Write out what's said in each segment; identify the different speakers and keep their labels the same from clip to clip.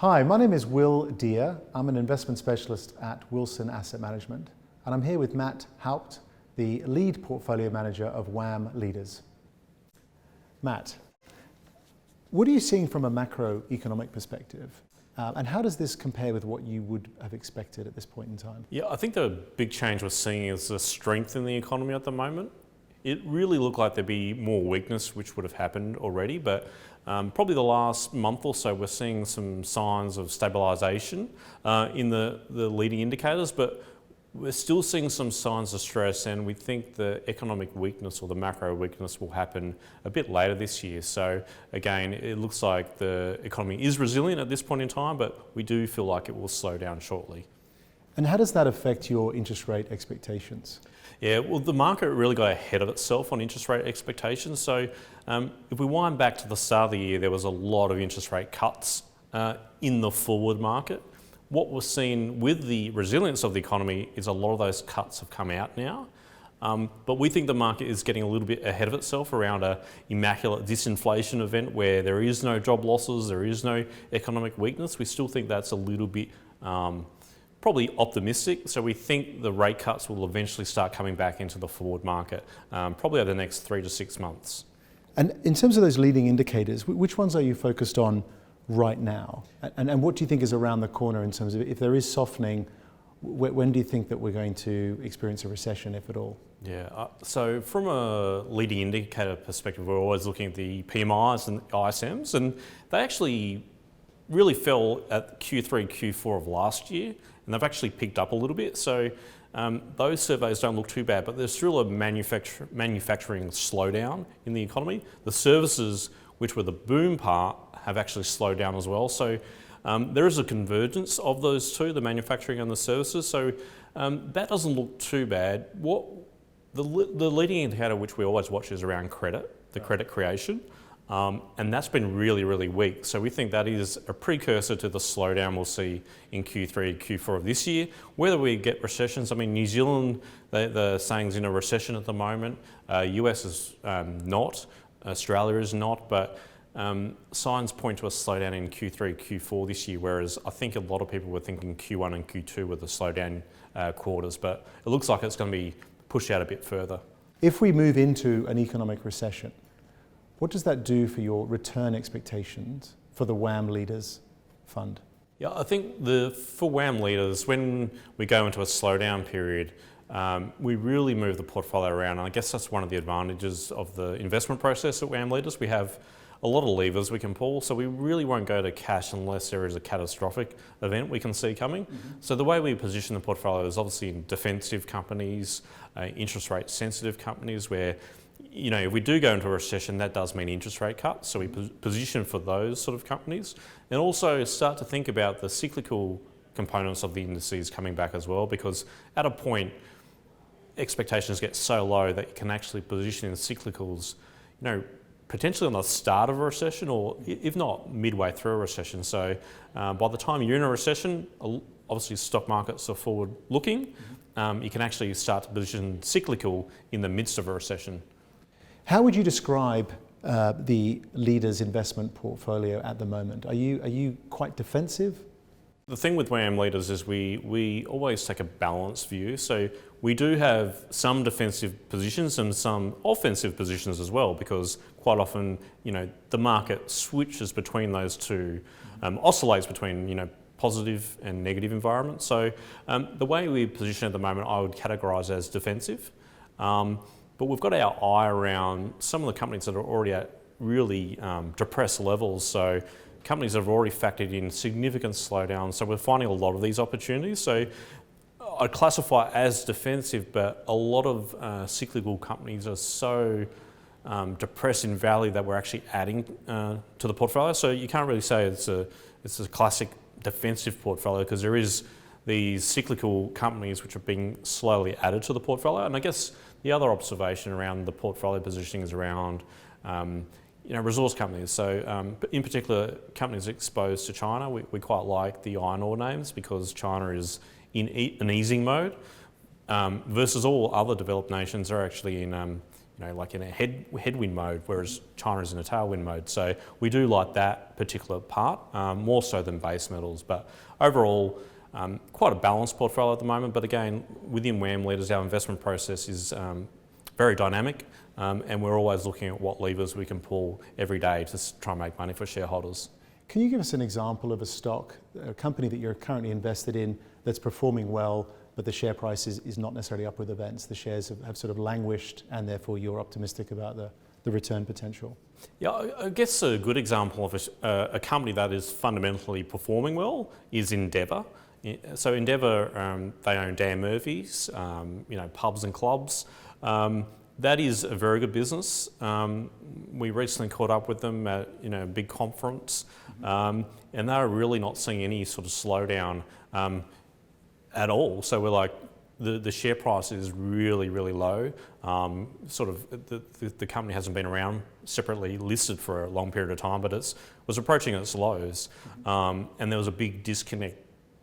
Speaker 1: Hi, my name is Will Deere. I'm an investment specialist at Wilson Asset Management, and I'm here with Matt Haupt, the lead portfolio manager of WAM Leaders. Matt, what are you seeing from a macroeconomic perspective? And how does this compare with what you would have expected at this point in time?
Speaker 2: Yeah, I think the big change we're seeing is the strength in the economy at the moment. It really looked like there'd be more weakness, which would have happened already, but probably the last month or so we're seeing some signs of stabilisation in the leading indicators, but we're still seeing some signs of stress, and we think the economic weakness or the macro weakness will happen a bit later this year. So again, it looks like the economy is resilient at this point in time, but we do feel like it will slow down shortly.
Speaker 1: And how does that affect your interest rate expectations?
Speaker 2: Yeah, well, the market really got ahead of itself on interest rate expectations. So if we wind back to the start of the year, there was a lot of interest rate cuts in the forward market. What we're seeing with the resilience of the economy is a lot of those cuts have come out now. But we think the market is getting a little bit ahead of itself around an immaculate disinflation event where there is no job losses, there is no economic weakness. We still think that's a little bit probably optimistic. So we think the rate cuts will eventually start coming back into the forward market, probably over the next 3 to 6 months.
Speaker 1: And in terms of those leading indicators, which ones are you focused on right now? And what do you think is around the corner in terms of if there is softening, when do you think that we're going to experience a recession, if at all?
Speaker 2: Yeah, so from a leading indicator perspective, we're always looking at the PMIs and ISMs, and they actually really fell at Q3, Q4 of last year, and they've actually picked up a little bit. So those surveys don't look too bad, but there's still a manufacturing slowdown in the economy. The services, which were the boom part, have actually slowed down as well. So there is a convergence of those two, the manufacturing and the services. So that doesn't look too bad. What the leading indicator which we always watch is around credit, the credit creation. And that's been really, really weak. So we think that is a precursor to the slowdown we'll see in Q3 and Q4 of this year. Whether we get recessions, I mean, New Zealand, the saying's in a recession at the moment. US is not, Australia is not, but signs point to a slowdown in Q3, Q4 this year, whereas I think a lot of people were thinking Q1 and Q2 were the slowdown quarters, but it looks like it's going to be pushed out a bit further. If
Speaker 1: we move into an economic recession, what does that do for your return expectations for the WAM Leaders fund?
Speaker 2: Yeah, I think for WAM Leaders, when we go into a slowdown period, we really move the portfolio around. And I guess that's one of the advantages of the investment process at WAM Leaders. We have a lot of levers we can pull, so we really won't go to cash unless there is a catastrophic event we can see coming. Mm-hmm. So the way we position the portfolio is obviously in defensive companies, interest rate sensitive companies where, you know, if we do go into a recession, that does mean interest rate cuts. So we position for those sort of companies, and also start to think about the cyclical components of the indices coming back as well, because at a point, expectations get so low that you can actually position in cyclicals, you know, potentially on the start of a recession, or if not midway through a recession. So by the time you're in a recession, obviously stock markets are forward looking. You can actually start to position cyclical in the midst of a recession.
Speaker 1: How would you describe the Leaders investment portfolio at the moment? Are you quite defensive?
Speaker 2: The thing with WAM Leaders is we always take a balanced view. So we do have some defensive positions and some offensive positions as well, because quite often, you know, the market switches between those two, oscillates between, you know, positive and negative environments. So the way we position at the moment, I would categorise as defensive. But we've got our eye around some of the companies that are already at really depressed levels. So companies that have already factored in significant slowdown. So we're finding a lot of these opportunities. So I'd classify as defensive, but a lot of cyclical companies are so depressed in value that we're actually adding to the portfolio. So you can't really say it's a classic defensive portfolio, because there is these cyclical companies which are being slowly added to the portfolio. And I guess the other observation around the portfolio positioning is around resource companies. So in particular, companies exposed to China, we quite like the iron ore names because China is in an easing mode, versus all other developed nations are actually in like in a headwind mode, whereas China's in a tailwind mode. So we do like that particular part, more so than base metals. But overall, quite a balanced portfolio at the moment. But again, within WAM Leaders, our investment process is very dynamic, and we're always looking at what levers we can pull every day to try and make money for shareholders.
Speaker 1: Can you give us an example of a stock, a company that you're currently invested in that's performing well, but the share price is not necessarily up with events? The shares have sort of languished, and therefore you're optimistic about the return potential.
Speaker 2: Yeah, I guess a good example of a company that is fundamentally performing well is Endeavour. So Endeavour, they own Dan Murphy's, pubs and clubs. That is a very good business. We recently caught up with them at a big conference, and they're really not seeing any sort of slowdown at all. So we're like, the share price is really, really low. The company hasn't been around separately listed for a long period of time, but it was approaching its lows, and there was a big disconnect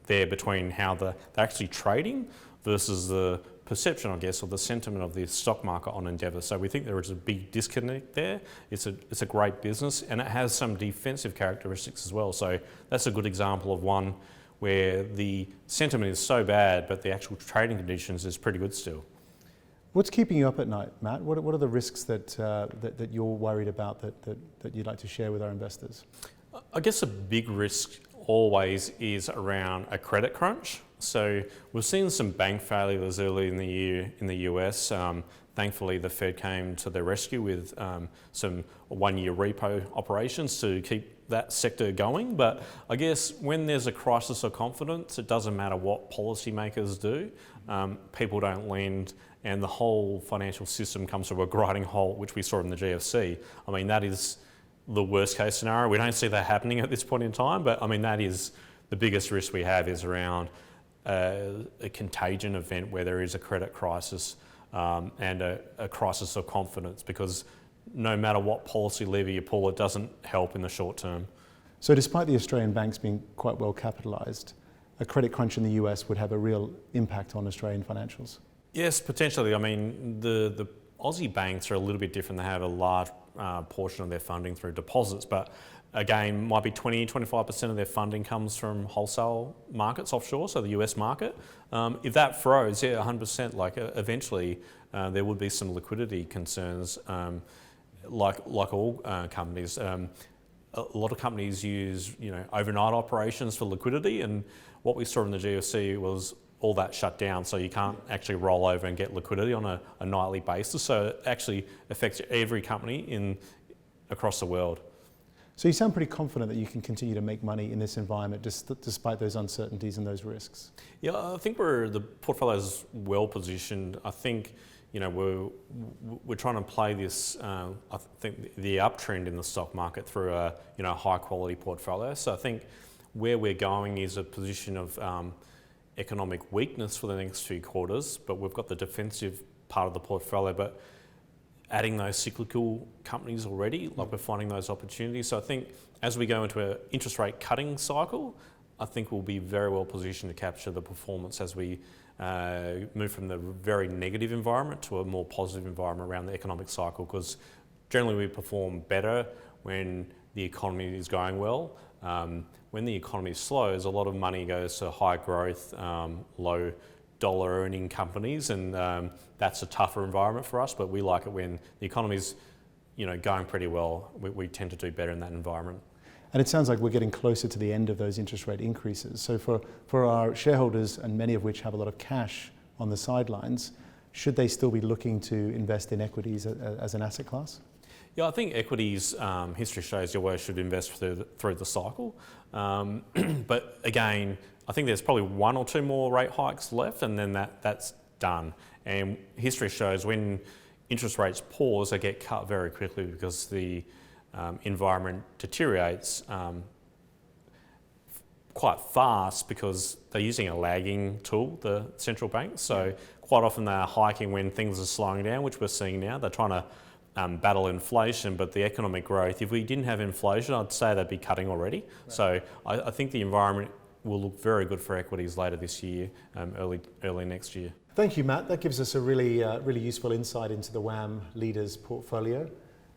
Speaker 2: there between how they're actually trading versus the perception, I guess, or the sentiment of the stock market on Endeavour. So we think there is a big disconnect there. It's a great business, and it has some defensive characteristics as well. So that's a good example of one where the sentiment is so bad, but the actual trading conditions is pretty good still.
Speaker 1: What's keeping you up at night, Matt? What are the risks that you're worried about that you'd like to share with our investors?
Speaker 2: I guess a big risk always is around a credit crunch. So we've seen some bank failures early in the year in the US. Thankfully, the Fed came to their rescue with some one-year repo operations to keep that sector going. But I guess when there's a crisis of confidence, it doesn't matter what policymakers do. People don't lend, and the whole financial system comes to a grinding halt, which we saw in the GFC. I mean, that is the worst case scenario. We don't see that happening at this point in time, but I mean, that is the biggest risk we have, is around a contagion event where there is a credit crisis and a crisis of confidence, because no matter what policy lever you pull, it doesn't help in the short term.
Speaker 1: So despite the Australian banks being quite well capitalised, a credit crunch in the US would have a real impact on Australian financials? Yes,
Speaker 2: potentially. I mean, the Aussie banks are a little bit different. They have a large portion of their funding through deposits, but again, might be 20-25% of their funding comes from wholesale markets offshore, so the US market. If that froze, 100%, like eventually there would be some liquidity concerns, like all companies. A lot of companies use overnight operations for liquidity, and what we saw in the GFC was all that shut down, so you can't actually roll over and get liquidity on a nightly basis. So it actually affects every company across the world.
Speaker 1: So you sound pretty confident that you can continue to make money in this environment despite those uncertainties and those risks.
Speaker 2: Yeah, I think the portfolio is well positioned. I think we're trying to play this. I think the uptrend in the stock market through a high quality portfolio. So I think where we're going is a position of economic weakness for the next few quarters, but we've got the defensive part of the portfolio, but adding those cyclical companies already, like we're finding those opportunities. So I think as we go into an interest rate cutting cycle, I think we'll be very well positioned to capture the performance as we move from the very negative environment to a more positive environment around the economic cycle, because generally we perform better when the economy is going well. When the economy slows, a lot of money goes to high growth, low dollar earning companies, and that's a tougher environment for us, but we like it when the economy's going pretty well. We tend to do better in that environment.
Speaker 1: And it sounds like we're getting closer to the end of those interest rate increases. So for our shareholders, and many of which have a lot of cash on the sidelines, should they still be looking to invest in equities as an asset class?
Speaker 2: Yeah, I think equities, history shows you always should invest through the cycle. But again, I think there's probably one or two more rate hikes left, and then that's done. And history shows when interest rates pause, they get cut very quickly because the environment deteriorates quite fast, because they're using a lagging tool, the central banks. So quite often they're hiking when things are slowing down, which we're seeing now. They're trying to battle inflation, but the economic growth, if we didn't have inflation, I'd say they'd be cutting already. Right. So I think the environment will look very good for equities later this year, early next year.
Speaker 1: Thank you, Matt. That gives us a really useful insight into the WAM Leaders portfolio.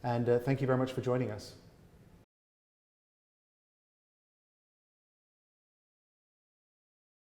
Speaker 1: And thank you very much for joining us.